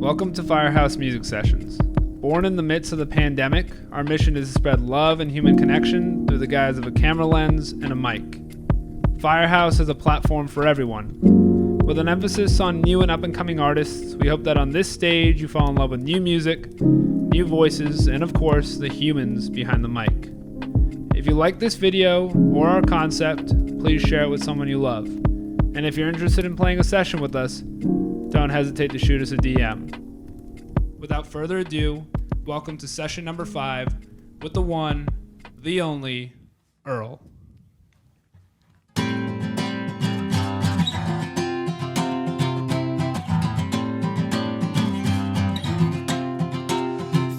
Welcome to Firehouse Music Sessions. Born in the midst of the pandemic, our mission is to spread love and human connection through the guise of a camera lens and a mic. Firehouse is a platform for everyone. With an emphasis on new and up-and-coming artists, we hope that on this stage you fall in love with new music, new voices, and of course, the humans behind the mic. If you like this video or our concept, please share it with someone you love. And if you're interested in playing a session with us, don't hesitate to shoot us a DM. Without further ado, welcome to session number 5 with the one, the only, EARL.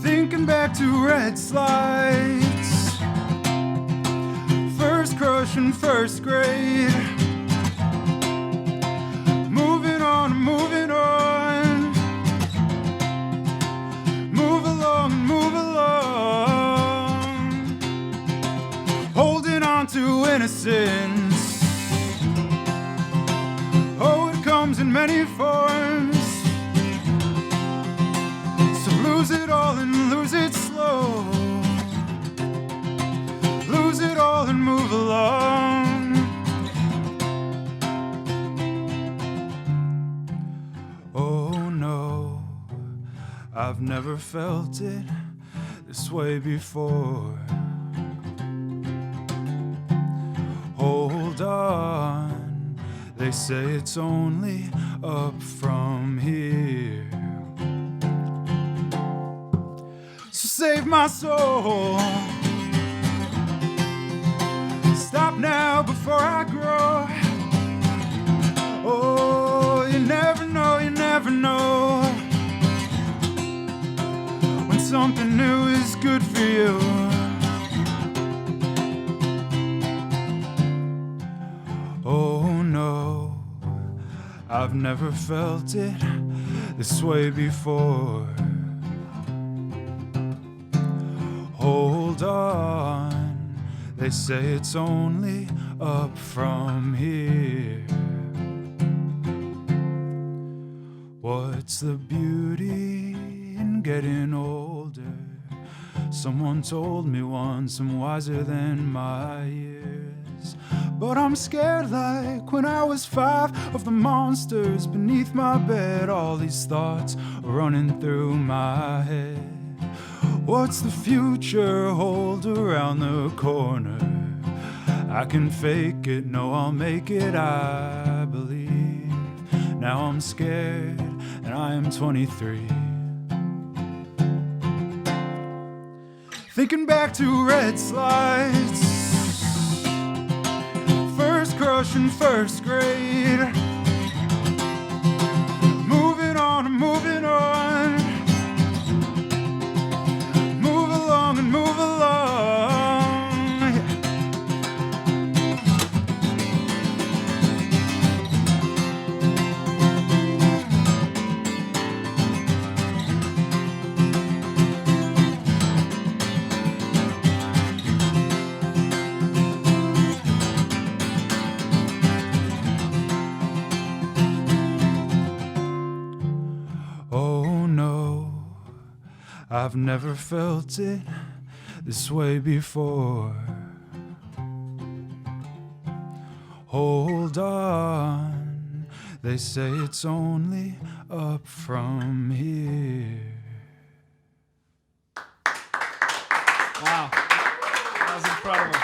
Thinking back to red slides, first crush in first grade. Moving on, moving on. Move along, move along. Holding on to innocence. Oh, it comes in many forms. So lose it all and lose it slow. Lose it all and move along. Oh no, I've never felt it this way before. Hold on, they say it's only up from here. So save my soul. Stop now before I grow. Oh, you never know, you never know when something new is good for you. Oh no, I've never felt it this way before. Hold on, they say it's only up from here. What's the beauty in getting older? Someone told me once I'm wiser than my years. But I'm scared like when I was 5 of the monsters beneath my bed. All these thoughts are running through my head. What's the future hold around the corner? I can fake it, no, I'll make it, I believe. Now I'm scared and I am 23. Thinking back to red slides, first crush in first grade. Moving on, moving on. Move along and move along. Oh no, I've never felt it this way before. Hold on, they say it's only up from here. Wow, that was incredible.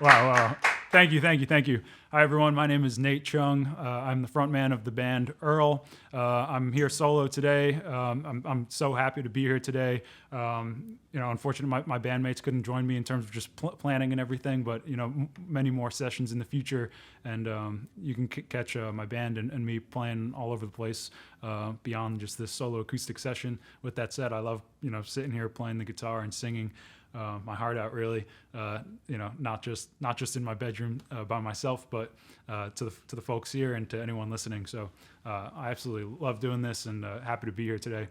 Wow. Thank you. Hi, everyone. My name is Nate Chung. I'm the frontman of the band EARL. I'm here solo today. I'm so happy to be here today. Unfortunately, my bandmates couldn't join me in terms of just planning and everything, but, many more sessions in the future. And you can catch my band and me playing all over the place beyond just this solo acoustic session. With that said, I love, sitting here playing the guitar and singing my heart out, really, not just in my bedroom by myself, but to the folks here and to anyone listening. So I absolutely love doing this and happy to be here today.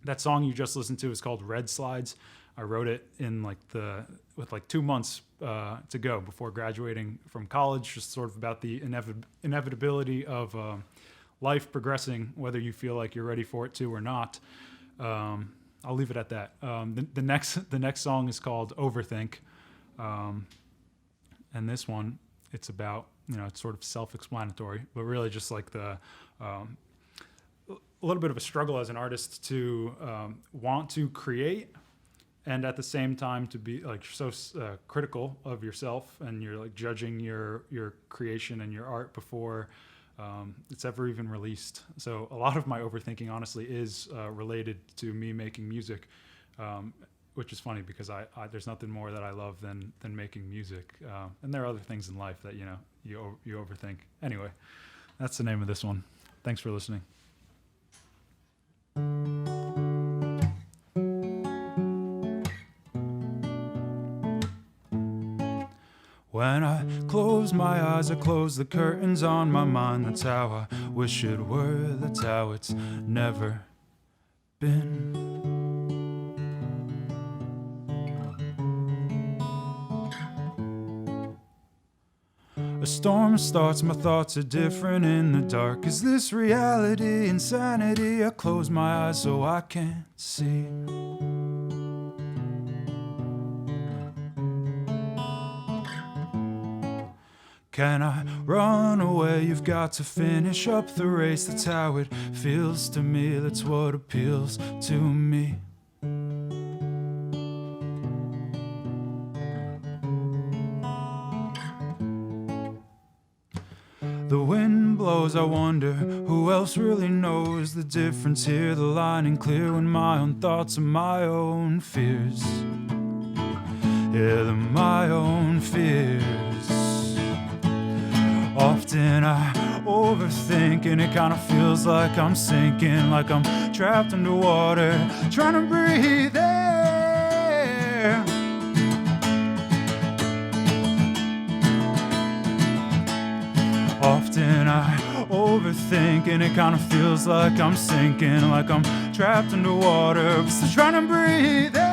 That song you just listened to is called Red Slides. I wrote it in with 2 months to go before graduating from college, just sort of about the inevitability of life progressing, whether you feel like you're ready for it to or not. I'll leave it at that. The next song is called Overthink, and this one, it's about, it's sort of self-explanatory, but really just like a little bit of a struggle as an artist to want to create, and at the same time to be like so critical of yourself, and you're like judging your creation and your art before it's ever even released. So a lot of my overthinking, honestly, is related to me making music, which is funny because I there's nothing more that I love than making music. And there are other things in life that you overthink. Anyway, that's the name of this one. Thanks for listening. When I close my eyes, I close the curtains on my mind. That's how I wish it were, that's how it's never been. A storm starts, my thoughts are different in the dark. Is this reality, insanity? I close my eyes so I can't see. Can I run away? You've got to finish up the race. That's how it feels to me. That's what appeals to me. The wind blows, I wonder who else really knows the difference here. The lining clear when my own thoughts are my own fears. Yeah, they're my own fears. Often I overthink and it kind of feels like I'm sinking, like I'm trapped underwater, trying to breathe air. Often I overthink and it kind of feels like I'm sinking, like I'm trapped underwater, but still trying to breathe air.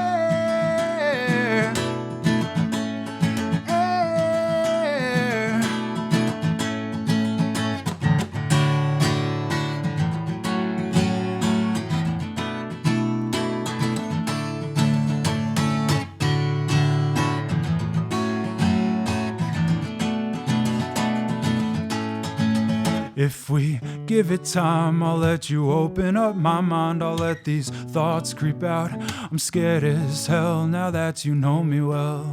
If we give it time, I'll let you open up my mind. I'll let these thoughts creep out. I'm scared as hell now that you know me well,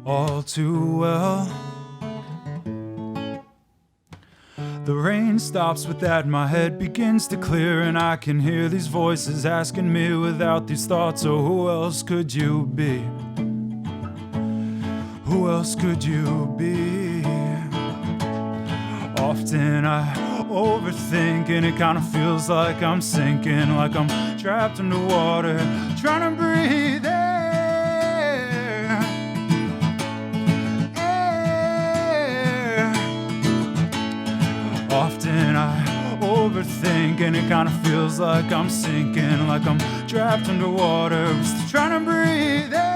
all too well. The rain stops with that, my head begins to clear, and I can hear these voices asking me without these thoughts, oh, who else could you be? Who else could you be? Often I overthink and it kind of feels like I'm sinking, like I'm trapped underwater, trying to breathe air. Air. Often I overthink and it kind of feels like I'm sinking, like I'm trapped underwater, just trying to breathe air.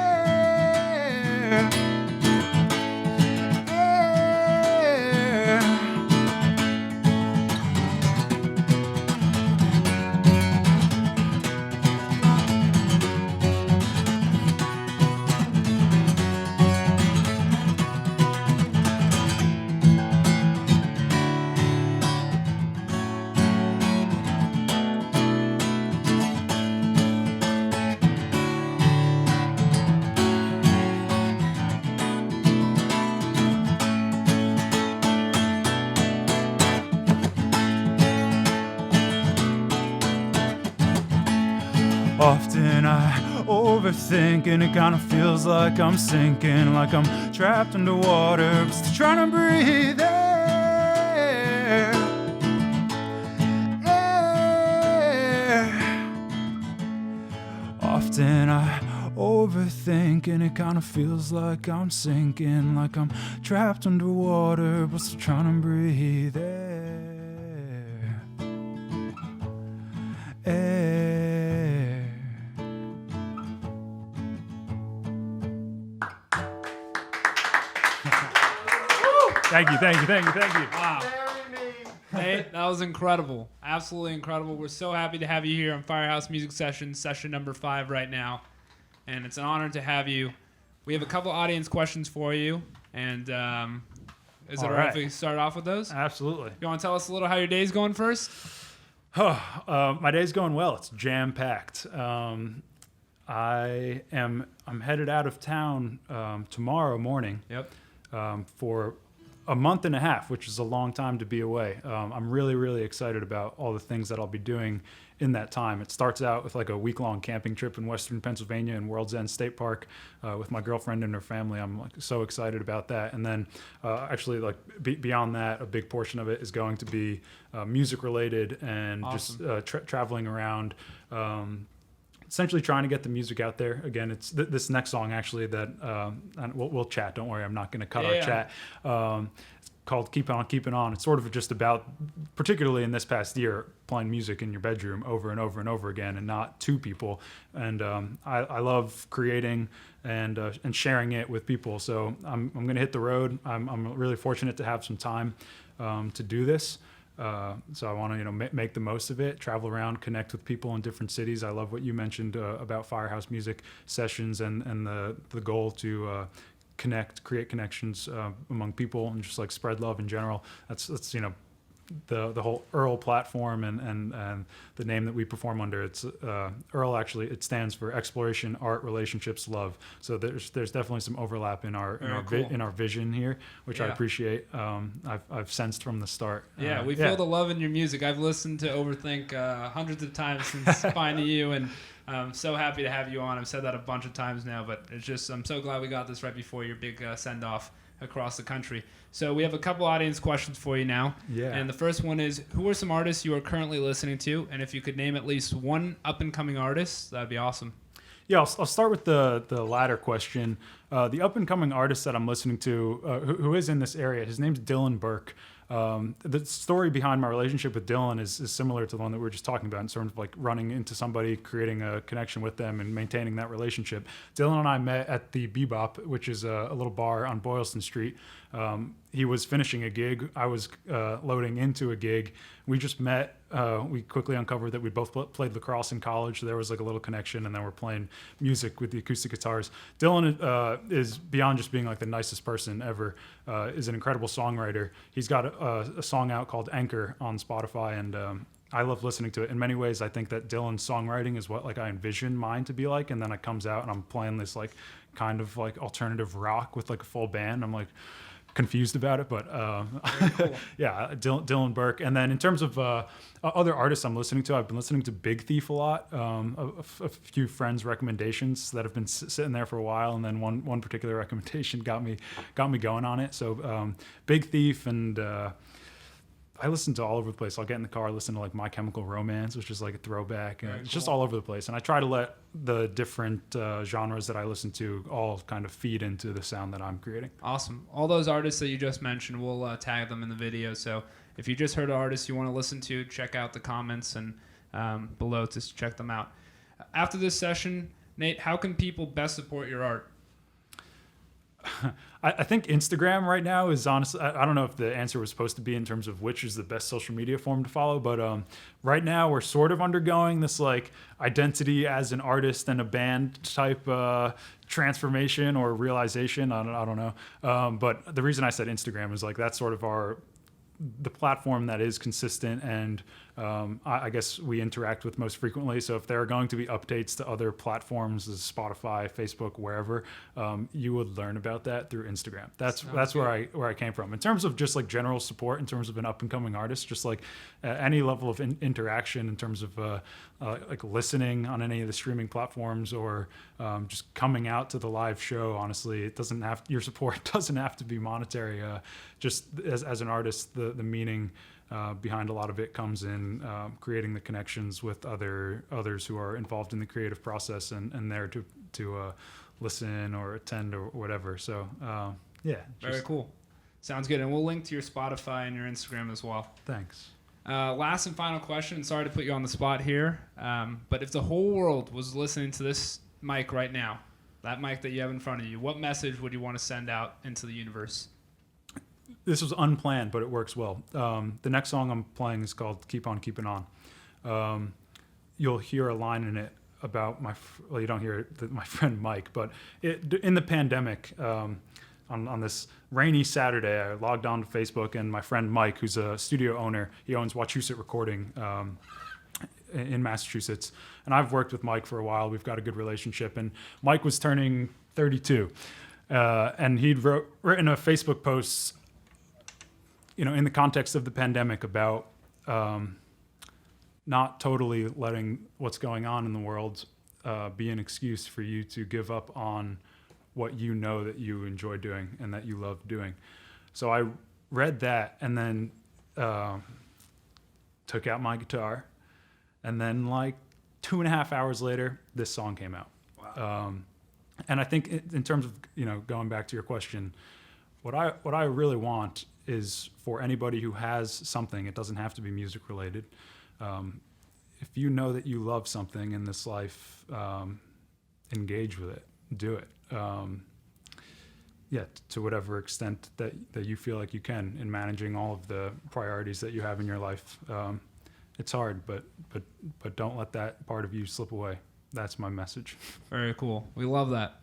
Often I overthink and it kind of feels like I'm sinking, like I'm trapped underwater, but still trying to breathe air. Air. Often I overthink and it kind of feels like I'm sinking, like I'm trapped underwater, but still trying to breathe air. Air. Thank you. Wow. Nate, that was incredible. Absolutely incredible. We're so happy to have you here on Firehouse Music Session, session number 5 right now. And it's an honor to have you. We have a couple audience questions for you. And is it all right if we start off with those? Absolutely. You want to tell us a little how your day's going first? My day's going well. It's jam-packed. I'm headed out of town tomorrow morning. Yep. For a month and a half, which is a long time to be away. I'm really, really excited about all the things that I'll be doing in that time. It starts out with like a week-long camping trip in Western Pennsylvania in World's End State Park with my girlfriend and her family. I'm like so excited about that. And then actually like beyond that, a big portion of it is going to be music related and Awesome. just traveling around. Essentially trying to get the music out there. Again, it's this next song actually that and we'll chat. Don't worry, I'm not going to cut our chat. It's called "Keep On Keeping On." It's sort of just about, particularly in this past year, playing music in your bedroom over and over and over again, and not to people. And I love creating and sharing it with people. So I'm going to hit the road. I'm really fortunate to have some time to do this. So I want to, make the most of it, travel around, connect with people in different cities. I love what you mentioned about Firehouse Music Sessions and the goal to create connections among people and just like spread love in general. That's the whole EARL platform and the name that we perform under. It's EARL actually. It stands for Exploration, Art, Relationships, Love. So there's definitely some overlap in our vision here, which I appreciate. I've sensed from the start. Yeah, we feel the love in your music. I've listened to Overthink hundreds of times since finding you, and I'm so happy to have you on. I've said that a bunch of times now, but it's just I'm so glad we got this right before your big send off across the country. So we have a couple audience questions for you now. Yeah. And the first one is, who are some artists you are currently listening to? And if you could name at least one up-and-coming artist, that'd be awesome. Yeah, I'll start with the latter question. The up-and-coming artist that I'm listening to, who is in this area, his name's Dylan Burke. The story behind my relationship with Dylan is similar to the one that we were just talking about in terms of like running into somebody, creating a connection with them, and maintaining that relationship. Dylan and I met at the Bebop, which is a little bar on Boylston Street. He was finishing a gig. I was loading into a gig. We just met. We quickly uncovered that we both played lacrosse in college. So there was like a little connection, and then we're playing music with the acoustic guitars. Dylan is beyond just being like the nicest person ever. Is an incredible songwriter. He's got a song out called Anchor on Spotify, and I love listening to it. In many ways, I think that Dylan's songwriting is what like I envision mine to be like, and then it comes out and I'm playing this like kind of like alternative rock with like a full band. I'm like confused about it, but Cool. yeah, Dylan Burke. And then in terms of other artists I'm listening to, I've been listening to Big Thief a lot. A few friends' recommendations that have been sitting there for a while, and then one particular recommendation got me going on it. So Big Thief and I listen to all over the place. I'll get in the car, listen to like My Chemical Romance, which is like a throwback. And it's just all over the place. And I try to let the different genres that I listen to all kind of feed into the sound that I'm creating. Awesome. All those artists that you just mentioned, we'll tag them in the video. So if you just heard an artist you want to listen to, check out the comments and below to check them out. After this session, Nate, how can people best support your art? I think Instagram right now is honestly, I don't know if the answer was supposed to be in terms of which is the best social media form to follow, but right now we're sort of undergoing this like identity as an artist and a band type transformation or realization. I don't know. But the reason I said Instagram is like that's sort of the platform that is consistent and I guess we interact with most frequently. So if there are going to be updates to other platforms, Spotify, Facebook, wherever, you would learn about that through Instagram. That's where I came from. In terms of just like general support, in terms of an up and coming artist, just like any level of interaction in terms of like listening on any of the streaming platforms or just coming out to the live show. Honestly, your support doesn't have to be monetary. Just as an artist, the meaning behind a lot of it comes in creating the connections with others who are involved in the creative process and there to listen or attend or whatever. So yeah. Very cool. Sounds good. And we'll link to your Spotify and your Instagram as well. Thanks. Last and final question. Sorry to put you on the spot here. But if the whole world was listening to this mic right now, that mic that you have in front of you, what message would you want to send out into the universe? this was unplanned, but it works well. The next song I'm playing is called "Keep On Keeping On." You'll hear a line in it about you don't hear my friend Mike, but in the pandemic, on this rainy Saturday, I logged on to Facebook, and my friend Mike, who's a studio owner, he owns Wachusett Recording in Massachusetts, and I've worked with Mike for a while. We've got a good relationship, and Mike was turning 32, and he'd written a Facebook post, in the context of the pandemic about not totally letting what's going on in the world be an excuse for you to give up on what you know that you enjoy doing and that you love doing. So I read that and then took out my guitar, and then like 2.5 hours later, this song came out. Wow. And I think in terms of, going back to your question, what I really want is for anybody who has something, it doesn't have to be music related. If you know that you love something in this life, engage with it, do it. To whatever extent that you feel like you can in managing all of the priorities that you have in your life. It's hard, but don't let that part of you slip away. That's my message. Very cool. We love that.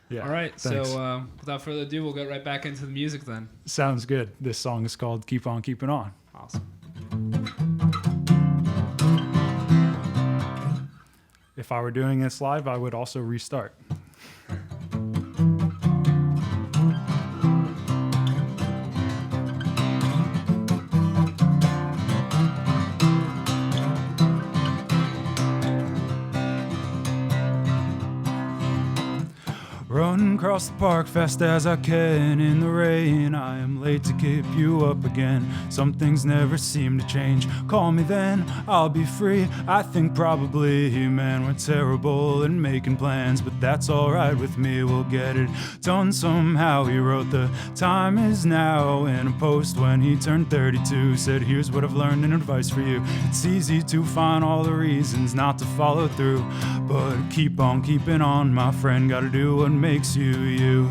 Yeah. All right. Thanks. So without further ado, we'll get right back into the music then. Sounds good. This song is called "Keep On Keeping On." Awesome. If I were doing this live, I would also restart. Run across the park fast as I can in the rain. I am late to keep you up again. Some things never seem to change. Call me then, I'll be free. I think probably, man, we're terrible at making plans, but that's alright with me. We'll get it done somehow. He wrote the time is now in a post when he turned 32. Said, here's what I've learned and advice for you. It's easy to find all the reasons not to follow through, but keep on keeping on, my friend. Gotta do what makes you you.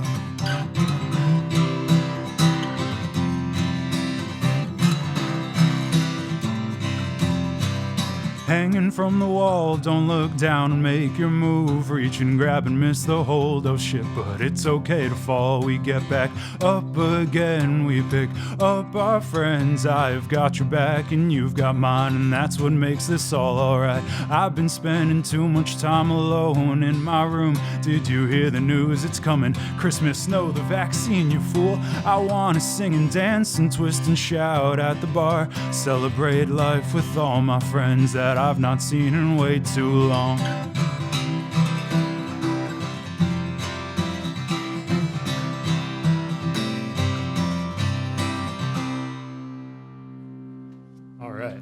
Hanging from the wall, don't look down and make your move. Reach and grab and miss the hold, oh shit, but it's okay to fall. We get back up again, we pick up our friends. I've got your back and you've got mine, and that's what makes this all alright. I've been spending too much time alone in my room. Did you hear the news? It's coming. Christmas, no, the vaccine, you fool. I wanna sing and dance and twist and shout at the bar. Celebrate life with all my friends that I've not seen in way too long. All right.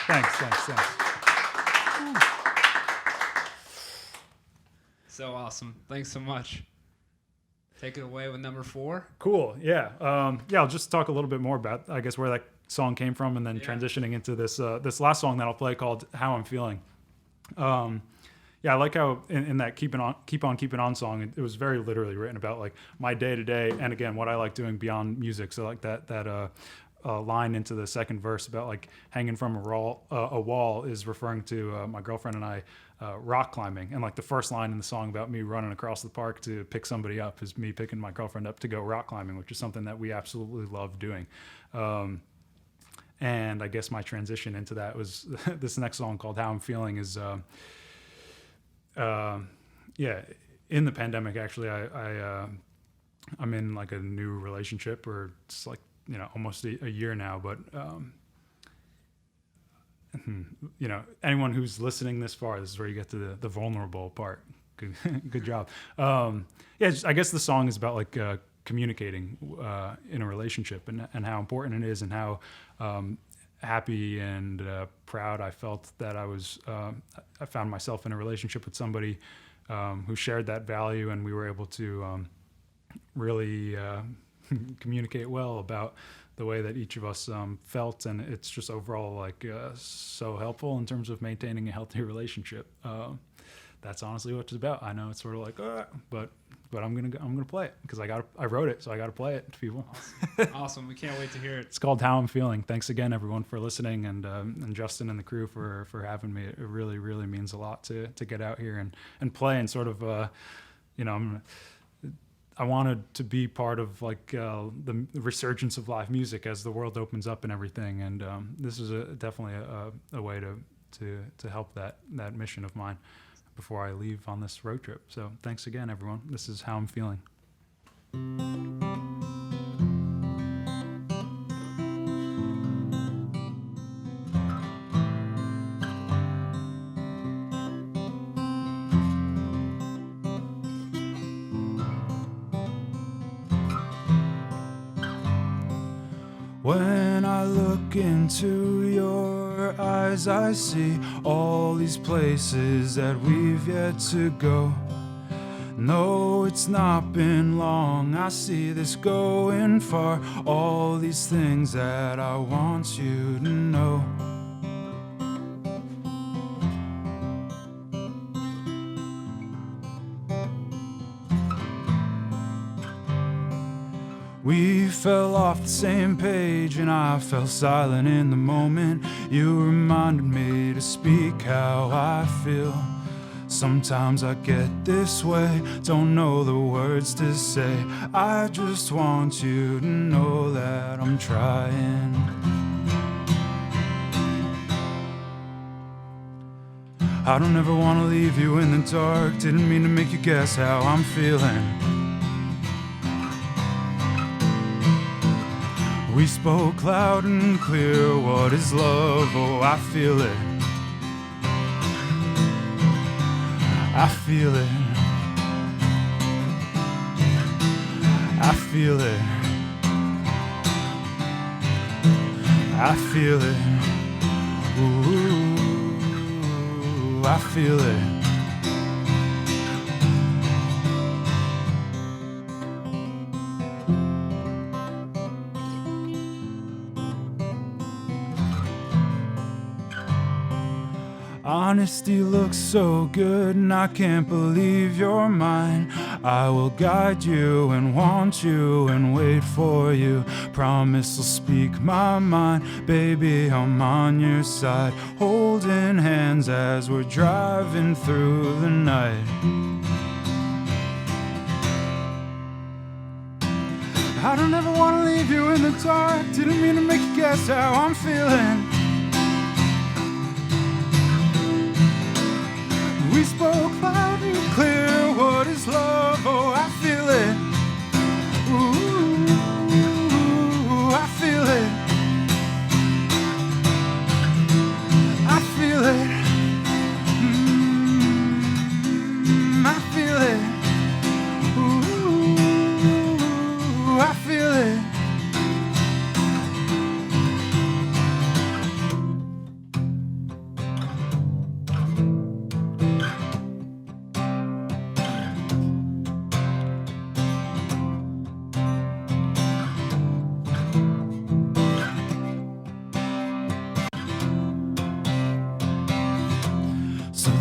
Thanks. So awesome. Thanks so much. Take it away with number 4. Cool. Yeah. I'll just talk a little bit more about, I guess, where that song came from, and then transitioning into this last song that I'll play called "How I'm Feeling." I like how in that keep on keeping on song, it was very literally written about like my day to day, and again what I like doing beyond music. So like that line into the second verse about like hanging from a wall is referring to my girlfriend and I rock climbing, and like the first line in the song about me running across the park to pick somebody up is me picking my girlfriend up to go rock climbing, which is something that we absolutely love doing. And I guess my transition into that was this next song called "How I'm Feeling" is, in the pandemic, actually, I'm in like a new relationship, or it's like, almost a year now, but, anyone who's listening this far, this is where you get to the vulnerable part. Good job. I guess the song is about like, communicating in a relationship, and how important it is, and how happy and proud I felt that I found myself in a relationship with somebody who shared that value, and we were able to really communicate well about the way that each of us felt, and it's just overall like so helpful in terms of maintaining a healthy relationship. that's honestly what it's about. I know it's sort of like, but I'm gonna play it because I wrote it, so I gotta play it to people. Awesome. We can't wait to hear it. It's called How I'm Feeling. Thanks again, everyone, for listening, and Justin and the crew for having me. It really, really means a lot to get out here and play and sort of, I wanted to be part of like the resurgence of live music as the world opens up and everything. And this is definitely a way to help that mission of mine before I leave on this road trip. So thanks again, everyone. This is How I'm Feeling. When I look into your eyes, I see all these places that we've yet to go. No, it's not been long, I see this going far. All these things that I want you to know. We fell off the same page and I fell silent in the moment. You reminded me to speak how I feel. Sometimes I get this way, don't know the words to say. I just want you to know that I'm trying. I don't ever want to leave you in the dark. Didn't mean to make you guess how I'm feeling. We spoke loud and clear, what is love? Oh, I feel it. I feel it. I feel it. I feel it. Ooh, I feel it. Honesty looks so good and I can't believe you're mine. I will guide you and want you and wait for you. Promise I'll speak my mind, baby, I'm on your side. Holding hands as we're driving through the night. I don't ever want to leave you in the dark. Didn't mean to make you guess how I'm feeling. We spoke loud and clear, what is love? Oh, I feel it. Ooh, I feel it. I feel it. I feel it. Ooh, I feel it.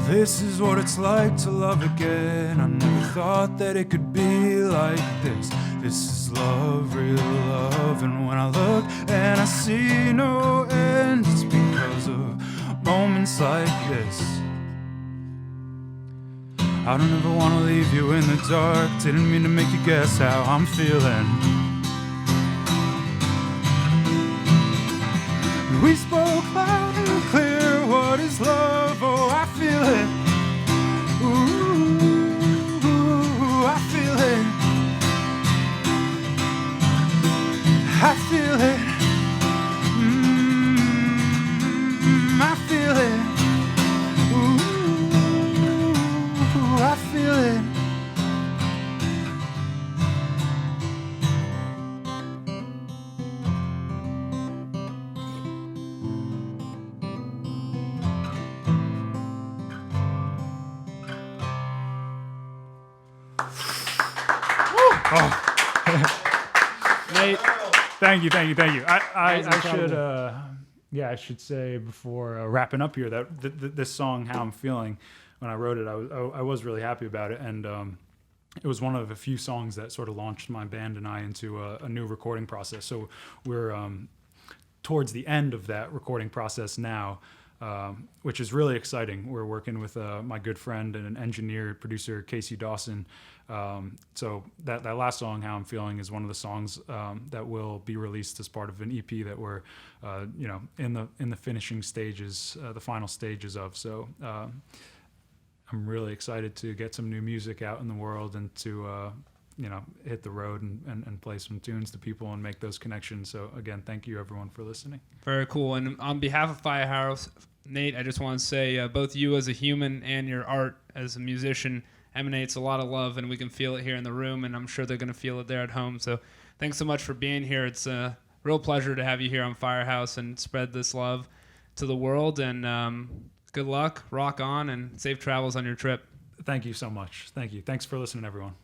This is what it's like to love again. I never thought that it could be like this. This is love, real love. And when I look and I see no end, it's because of moments like this. I don't ever want to leave you in the dark. Didn't mean to make you guess how I'm feeling. We spoke loud and clear, what is love? Oh, I feel it. Ooh, I feel it. I feel it. I feel it. Ooh, I feel it. Oh. Nate, Thank you. I incredible. should say before wrapping up here that this song, How I'm Feeling, when I wrote it, I was really happy about it, and it was one of a few songs that sort of launched my band and I into a new recording process. So we're towards the end of that recording process now, which is really exciting. We're working with my good friend and an engineer, producer, Casey Dawson. So that last song, How I'm Feeling, is one of the songs that will be released as part of an EP that we're, in the finishing stages, the final stages of. So I'm really excited to get some new music out in the world and to, hit the road and play some tunes to people and make those connections. So again, thank you everyone for listening. Very cool. And on behalf of Firehouse, Nate, I just want to say both you as a human and your art as a musician emanates a lot of love, and we can feel it here in the room, and I'm sure they're going to feel it there at home. So thanks so much for being here. It's a real pleasure to have you here on Firehouse and spread this love to the world. And good luck, rock on, and safe travels on your trip. Thank you so much. Thank you. Thanks for listening, everyone.